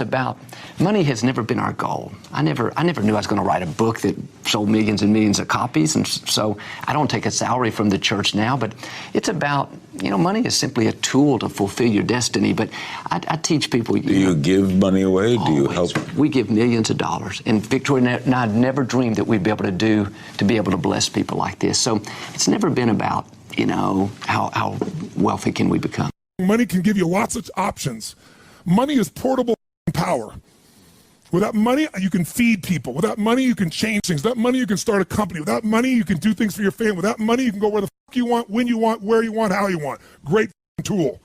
About money has never been our goal. I never knew I was going to write a book that sold millions and millions of copies, and so I don't take a salary from the church now. But it's about, money is simply a tool to fulfill your destiny. But I teach people. Do you give money away? Always. Do you help? We give millions of dollars, and Victoria and I never dreamed that we'd be able to bless people like this. So it's never been about how wealthy can we become. Money can give you lots of options. Money is portable power. Without money, you can feed people. Without money, you can change things. Without money, you can start a company. Without money, you can do things for your family. Without money, you can go where the fuck you want, when you want, where you want, how you want. Great tool.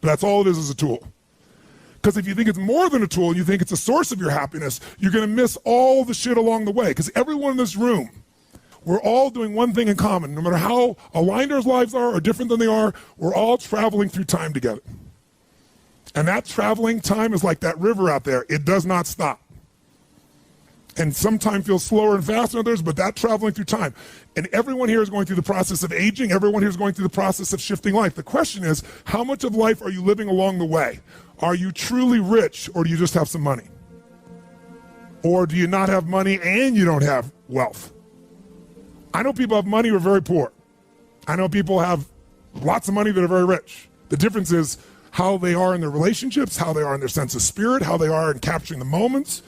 But that's all it is a tool. Because if you think it's more than a tool, you think it's a source of your happiness, you're going to miss all the shit along the way. Because everyone in this room, we're all doing one thing in common. No matter how aligned our lives are or different than they are, we're all traveling through time together. And that traveling time is like that river out there. It does not stop. And sometimes feels slower and faster than others, but that traveling through time. And everyone here is going through the process of aging. Everyone here is going through the process of shifting life. The question is, how much of life are you living along the way? Are you truly rich, or do you just have some money? Or do you not have money and you don't have wealth? I know people have money who are very poor. I know people have lots of money that are very rich. The difference is how they are in their relationships, how they are in their sense of spirit, how they are in capturing the moments.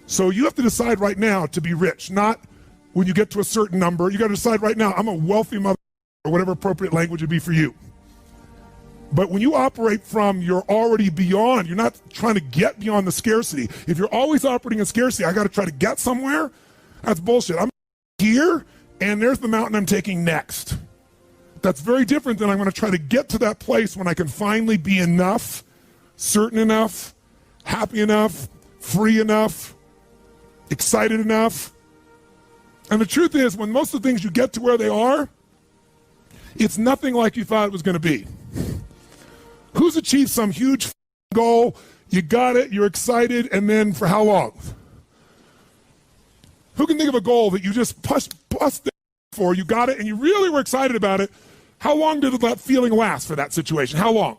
So you have to decide right now to be rich, not when you get to a certain number. You got to decide right now, I'm a wealthy mother, or whatever appropriate language would be for you. But when you operate from you're already beyond, you're not trying to get beyond the scarcity. If you're always operating in scarcity, I got to try to get somewhere, that's bullshit. I'm here, and there's the mountain I'm taking next. That's very different than I'm going to try to get to that place when I can finally be enough, certain enough, happy enough, free enough, excited enough. And the truth is, when most of the things you get to where they are, it's nothing like you thought it was going to be. Who's achieved some huge goal, you got it, you're excited, and then for how long? Who can think of a goal that you just busted for, you got it, and you really were excited about it? How long did that feeling last for that situation? How long?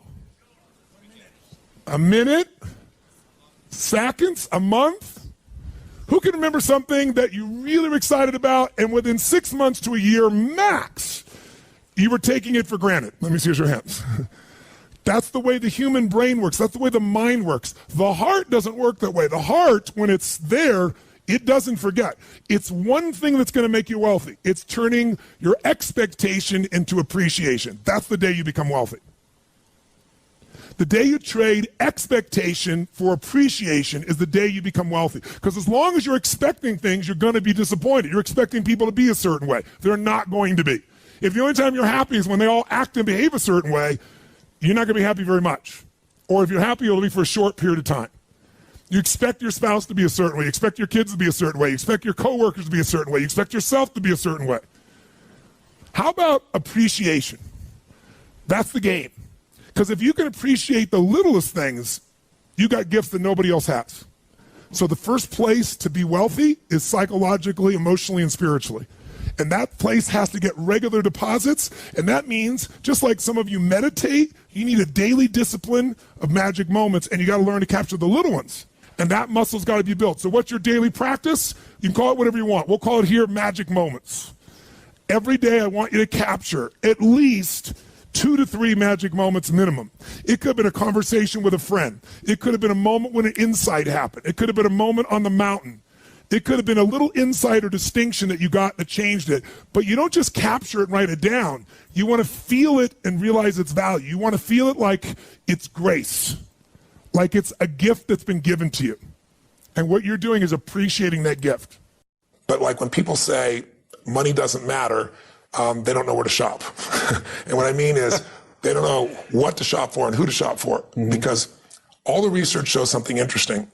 A minute? Seconds? A month? Who can remember something that you really were excited about, and within 6 months to a year max, you were taking it for granted? Let me see your hands. That's the way the human brain works. That's the way the mind works. The heart doesn't work that way. The heart, when it's there, it doesn't forget. It's one thing that's going to make you wealthy. It's turning your expectation into appreciation. That's the day you become wealthy. The day you trade expectation for appreciation is the day you become wealthy. Because as long as you're expecting things, you're going to be disappointed. You're expecting people to be a certain way. They're not going to be. If the only time you're happy is when they all act and behave a certain way, you're not going to be happy very much. Or if you're happy, it'll be for a short period of time. You expect your spouse to be a certain way. You expect your kids to be a certain way. You expect your coworkers to be a certain way. You expect yourself to be a certain way. How about appreciation? That's the game. Because if you can appreciate the littlest things, you got gifts that nobody else has. So the first place to be wealthy is psychologically, emotionally, and spiritually. And that place has to get regular deposits. And that means, just like some of you meditate, you need a daily discipline of magic moments, and you got to learn to capture the little ones. And that muscle's got to be built. So what's your daily practice? You can call it whatever you want. We'll call it here magic moments. Every day I want you to capture at least 2 to 3 magic moments minimum. It could have been a conversation with a friend. It could have been a moment when an insight happened. It could have been a moment on the mountain. It could have been a little insight or distinction that you got that changed it. But you don't just capture it and write it down. You want to feel it and realize its value. You want to feel it like it's grace, like it's a gift that's been given to you. And what you're doing is appreciating that gift. But like when people say money doesn't matter, they don't know where to shop. And what I mean is they don't know what to shop for and who to shop for. Mm-hmm. Because all the research shows something interesting.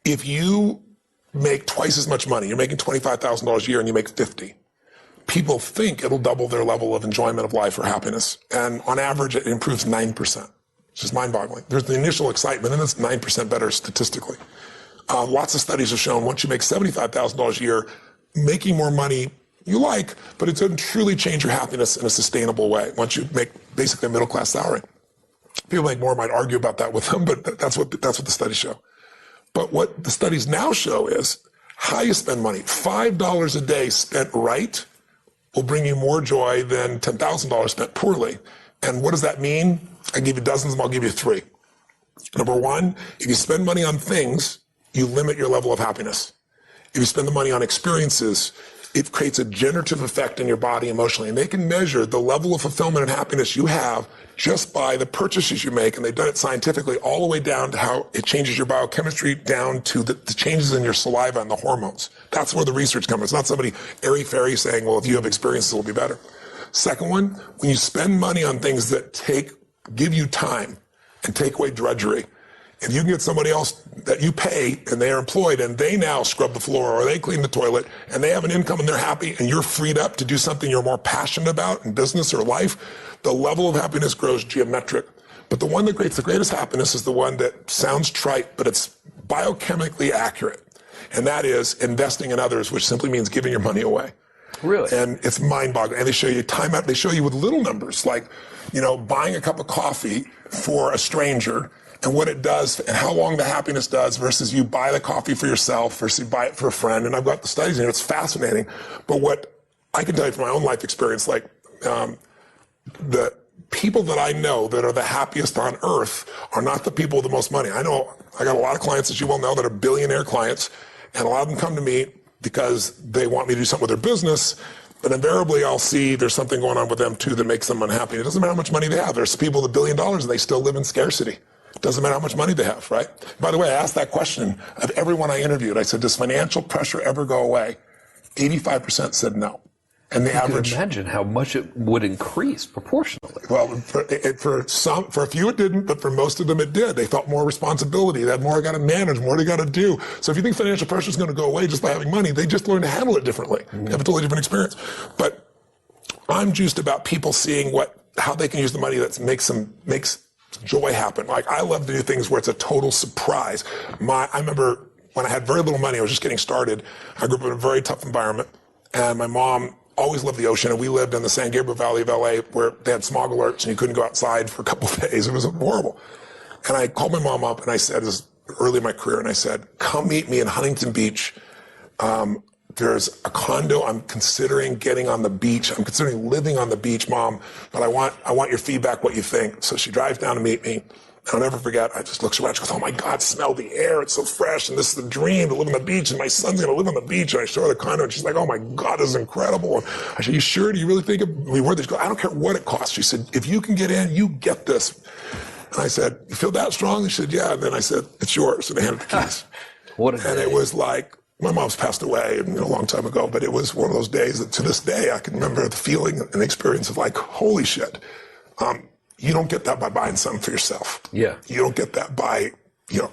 If you make twice as much money, you're making $25,000 a year and you make 50, people think it'll double their level of enjoyment of life or happiness. And on average, it improves 9%. It's just mind-boggling. There's the initial excitement, and it's 9% better statistically. Lots of studies have shown once you make $75,000 a year, making more money you like, but it doesn't truly change your happiness in a sustainable way once you make basically a middle-class salary. People make more might argue about that with them, but that's what the studies show. But what the studies now show is how you spend money. $5 a day spent right will bring you more joy than $10,000 spent poorly. And what does that mean? I give you dozens of them, I'll give you three. Number one, if you spend money on things, you limit your level of happiness. If you spend the money on experiences, it creates a generative effect in your body emotionally. And they can measure the level of fulfillment and happiness you have just by the purchases you make. And they've done it scientifically all the way down to how it changes your biochemistry, down to the changes in your saliva and the hormones. That's where the research comes. It's not somebody airy-fairy saying, well, if you have experiences, it'll be better. Second one, when you spend money on things that give you time and take away drudgery, if you can get somebody else that you pay and they are employed and they now scrub the floor or they clean the toilet and they have an income and they're happy and you're freed up to do something you're more passionate about in business or life, the level of happiness grows geometric. But the one that creates the greatest happiness is the one that sounds trite, but it's biochemically accurate. And that is investing in others, which simply means giving your money away. Really? And it's mind-boggling. And they show you time out. They show you with little numbers, like, buying a cup of coffee for a stranger and what it does and how long the happiness does versus you buy the coffee for yourself versus you buy it for a friend. And I've got the studies in here. It's fascinating. But what I can tell you from my own life experience, like the people that I know that are the happiest on earth are not the people with the most money. I got a lot of clients, as you well know, that are billionaire clients. And a lot of them come to me because they want me to do something with their business. But invariably, I'll see there's something going on with them, too, that makes them unhappy. It doesn't matter how much money they have. There's people with $1 billion, and they still live in scarcity. It doesn't matter how much money they have, right? By the way, I asked that question of everyone I interviewed. I said, does financial pressure ever go away? 85% said no. And the average... You can imagine how much it would increase proportionally. Well, for a few it didn't, but for most of them it did. They felt more responsibility. They had more got to manage, more they got to do. So if you think financial pressure is going to go away just by having money, they just learn to handle it differently. They have a totally different experience. But I'm juiced about people seeing how they can use the money that makes joy happen. Like, I love to do things where it's a total surprise. I remember when I had very little money, I was just getting started. I grew up in a very tough environment, and my mom always loved the ocean, and we lived in the San Gabriel Valley of LA where they had smog alerts and you couldn't go outside for a couple of days. It was horrible. And I called my mom up and I said, this is early in my career, and I said, come meet me in Huntington Beach. There's a condo I'm considering getting on the beach. I'm considering living on the beach, Mom, but I want your feedback, what you think. So she drives down to meet me. I'll never forget, I just looked around, she goes, oh my God, smell the air, it's so fresh, and this is the dream, to live on the beach, and my son's gonna live on the beach, and I show her the condo, and she's like, oh my God, this is incredible. And I said, you sure, do you really think we worth it? She goes, I don't care what it costs. She said, if you can get in, you get this. And I said, you feel that strong? She said, yeah, and then I said, it's yours, and they handed the keys. What a day. And it was like, my mom's passed away a long time ago, but it was one of those days that to this day, I can remember the feeling and the experience of like, holy shit. You don't get that by buying something for yourself. Yeah. You don't get that by,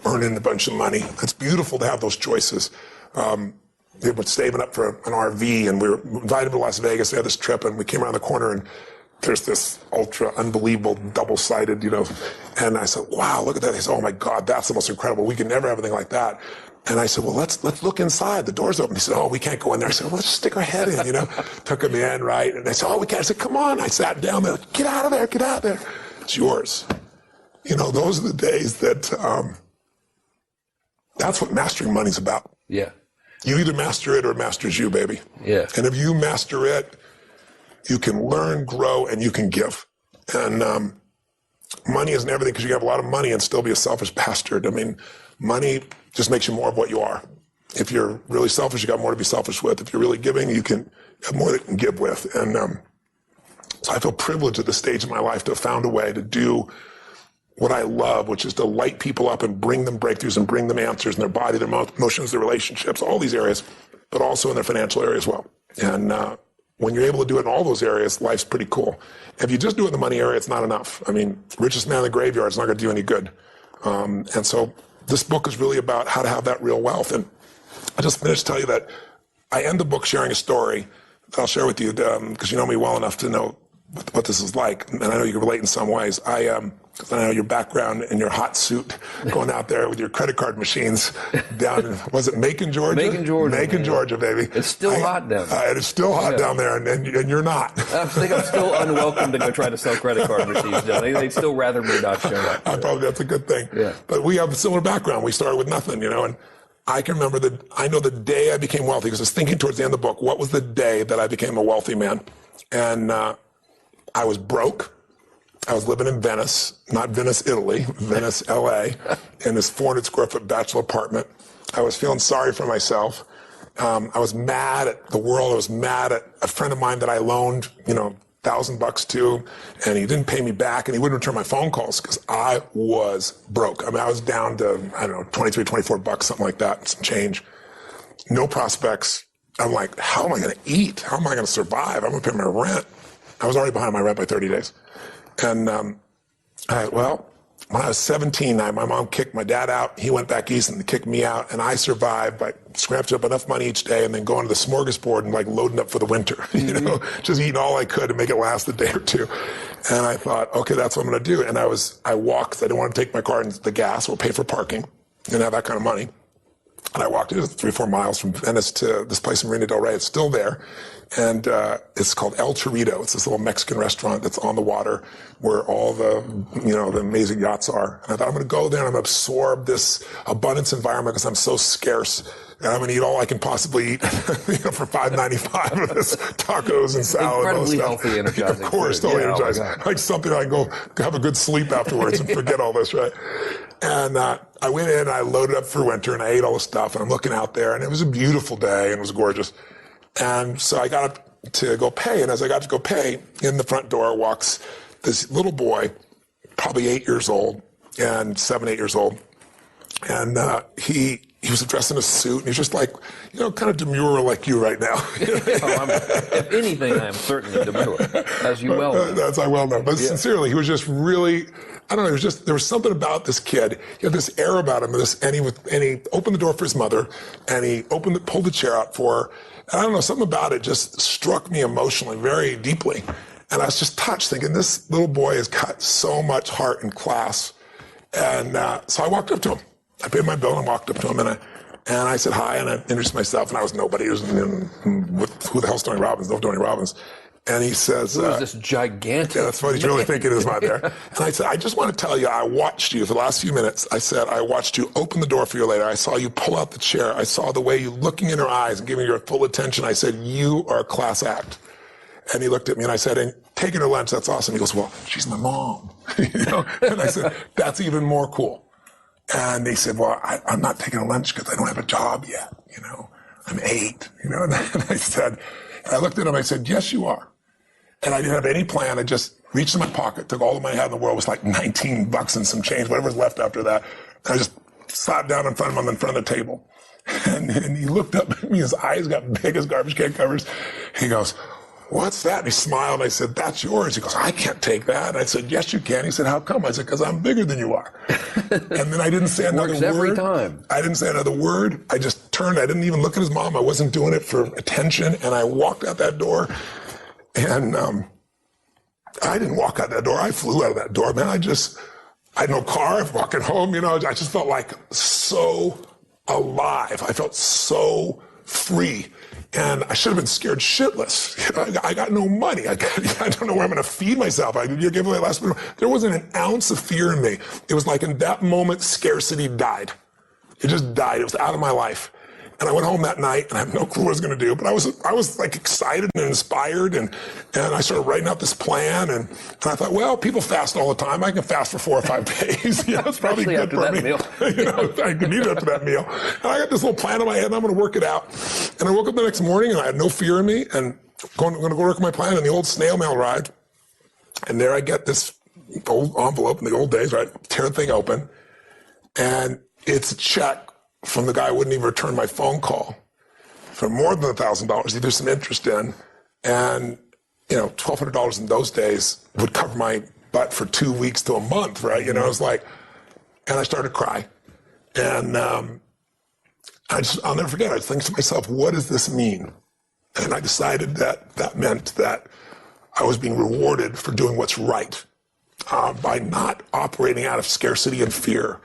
earning a bunch of money. It's beautiful to have those choices. We were saving up for an RV, and we were invited to Las Vegas. They had this trip, and we came around the corner, and there's this ultra unbelievable double-sided, and I said, wow, look at that. They said, oh my God, that's the most incredible. We could never have anything like that. And I said, well, let's look inside. The door's open. He said, oh, we can't go in there. I said, well, let's just stick our head in, Took him in, right? And they said, oh, we can't. I said, come on. I sat down there. Get out of there. Get out of there. It's yours. Those are the days that, that's what mastering money's about. Yeah. You either master it or it masters you, baby. Yeah. And if you master it, you can learn, grow, and you can give. And money isn't everything, because you can have a lot of money and still be a selfish bastard. I mean, money just makes you more of what you are. If you're really selfish, you got more to be selfish with. If you're really giving, you can have more that you can give with. And so I feel privileged at this stage in my life to have found a way to do what I love, which is to light people up and bring them breakthroughs and bring them answers in their body, their emotions, their relationships, all these areas, but also in their financial area as well. And when you're able to do it in all those areas, life's pretty cool. If you just do it in the money area, it's not enough. I mean, richest man in the graveyard is not going to do any good. And so this book is really about how to have that real wealth. And I just finished to tell you that I end the book sharing a story that I'll share with you, because you know me well enough to know what this is like, and I know you can relate in some ways. Because I know your background in your hot suit, going out there with your credit card machines down in, was it Macon, Georgia? Macon, Georgia. Macon, Georgia, baby. It's still hot down there. It is still hot down there, and you're not. I think I'm still unwelcome to go try to sell credit card machines down there. They'd still rather me not show up. Probably that's a good thing. Yeah. But we have a similar background. We started with nothing, and I can remember I know the day I became wealthy, because I was thinking towards the end of the book, what was the day that I became a wealthy man? And I was broke. I was living in Venice, not Venice, Italy, Venice, LA, in this 400 square foot bachelor apartment. I was feeling sorry for myself. I was mad at the world. I was mad at a friend of mine that I loaned, $1,000 to, and he didn't pay me back, and he wouldn't return my phone calls because I was broke. I mean, I was down to, I don't know, 23, 24 bucks, something like that, some change. No prospects. I'm like, how am I going to eat? How am I going to survive? I'm going to pay my rent. I was already behind my rent by 30 days. And when I was 17, my mom kicked my dad out. He went back east and kicked me out. And I survived by scrapping up enough money each day and then going to the smorgasbord and loading up for the winter, just eating all I could to make it last a day or two. And I thought, okay, that's what I'm going to do. And I walked, because I didn't want to take my car and the gas or pay for parking. Didn't have that kind of money. And I walked 3-4 miles from Venice to this place in Marina del Rey. It's still there. And it's called El Chorrito. It's this little Mexican restaurant that's on the water where all the, the amazing yachts are. And I thought, I'm going to go there and I'm going to absorb this abundance environment because I'm so scarce. And I'm going to eat all I can possibly eat, for $5.95 of this tacos and salad. Incredibly and healthy, energizing. Of course, totally energizing. Like something I can go have a good sleep afterwards and forget all this, right? And I went in, I loaded up for winter, and I ate all the stuff, and I'm looking out there, and it was a beautiful day, and it was gorgeous. And so I got up to go pay, and as I got to go pay, in the front door walks this little boy, probably 8 years old, and 7, 8 years old. And he was dressed in a suit, and he's just like, kind of demure like you right now. If anything, I'm certainly demure, as you well know. That's I well know. But sincerely, he was just really, I don't know, there was something about this kid. He had this air about him, and he opened the door for his mother, and he pulled the chair out for her. And I don't know, something about it just struck me emotionally very deeply. And I was just touched, thinking, this little boy has got so much heart and class. And so I walked up to him. I paid my bill and walked up to him, and I said hi, and I introduced myself, and I was nobody. Who the hell's Tony Robbins? No Tony Robbins. And he says, who is this gigantic? Yeah, that's what he's really thinking is not there. And I said, I just want to tell you, I watched you for the last few minutes. I said, I watched you open the door for you later. I saw you pull out the chair. I saw the way you looking in her eyes and giving her full attention. I said, you are a class act. And he looked at me and I said, and taking her lunch, that's awesome. He goes, well, she's my mom. And I said, that's even more cool. And he said, well, I'm not taking a lunch because I don't have a job yet. I'm 8, And I looked at him, I said, yes, you are. And I didn't have any plan. I just reached in my pocket, took all the money I had in the world. It was like $19 and some change, whatever was left after that. And I just sat down in front of him in front of the table. And he looked up at me, his eyes got big as garbage can covers. He goes, what's that? And he smiled. I said, that's yours. He goes, I can't take that. And I said, yes, you can. He said, how come? I said, because I'm bigger than you are. And then I didn't say another word. Every time. I didn't say another word. I just turned. I didn't even look at his mom. I wasn't doing it for attention. And I walked out that door. And I didn't walk out that door. I flew out of that door, man. I had no car. Walking home, I just felt like so alive. I felt so free. And I should have been scared shitless. I got no money. I don't know where I'm going to feed myself. You gave away last minute. There wasn't an ounce of fear in me. It was like in that moment, scarcity died. It just died. It was out of my life. And I went home that night, and I have no clue what I was going to do. But I was like excited and inspired, and I started writing out this plan. And I thought, well, people fast all the time. I can fast for 4 or 5 days. It's probably good for me. Meal. I could eat after that meal. And I got this little plan in my head, and I'm going to work it out. And I woke up the next morning, and I had no fear in me, and I'm going to go work my plan. And the old snail mail arrived, and there I get this old envelope in the old days, right? Tear the thing open, and it's a check from the guy who wouldn't even return my phone call for more than $1,000, either some interest in, and $1,200 in those days would cover my butt for 2 weeks to a month, right? It was like, and I started to cry, and I'll never forget. I was thinking to myself, what does this mean? And I decided that meant that I was being rewarded for doing what's right, by not operating out of scarcity and fear,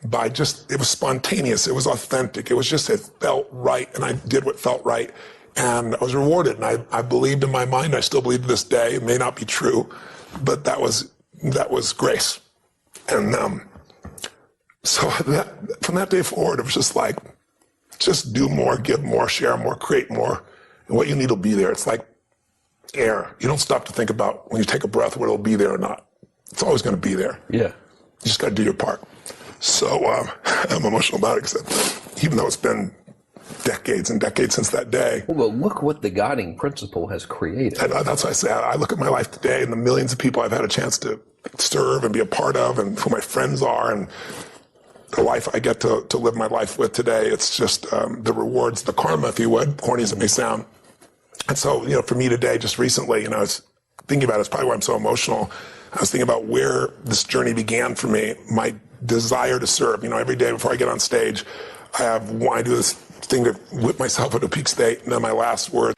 it was spontaneous, it was authentic, it felt right, and I did what felt right, and I was rewarded, and I believed in my mind, I still believe to this day, it may not be true, but that was grace. And so from that day forward, it was just like, just do more, give more, share more, create more, and what you need will be there. It's like air. You don't stop to think about when you take a breath whether it'll be there or not. It's always going to be there. Yeah. You just got to do your part. So I'm emotional about it because even though it's been decades and decades since that day. Well, but look what the guiding principle has created. And that's why I say I look at my life today and the millions of people I've had a chance to serve and be a part of and who my friends are and the life I get to live my life with today. It's just the rewards, the karma, if you would, corny as it may sound. And so, for me today, just recently, I was thinking about it. It's probably why I'm so emotional. I was thinking about where this journey began for me, my desire to serve. Every day before I get on stage, I do this thing to whip myself into peak state, and then my last word.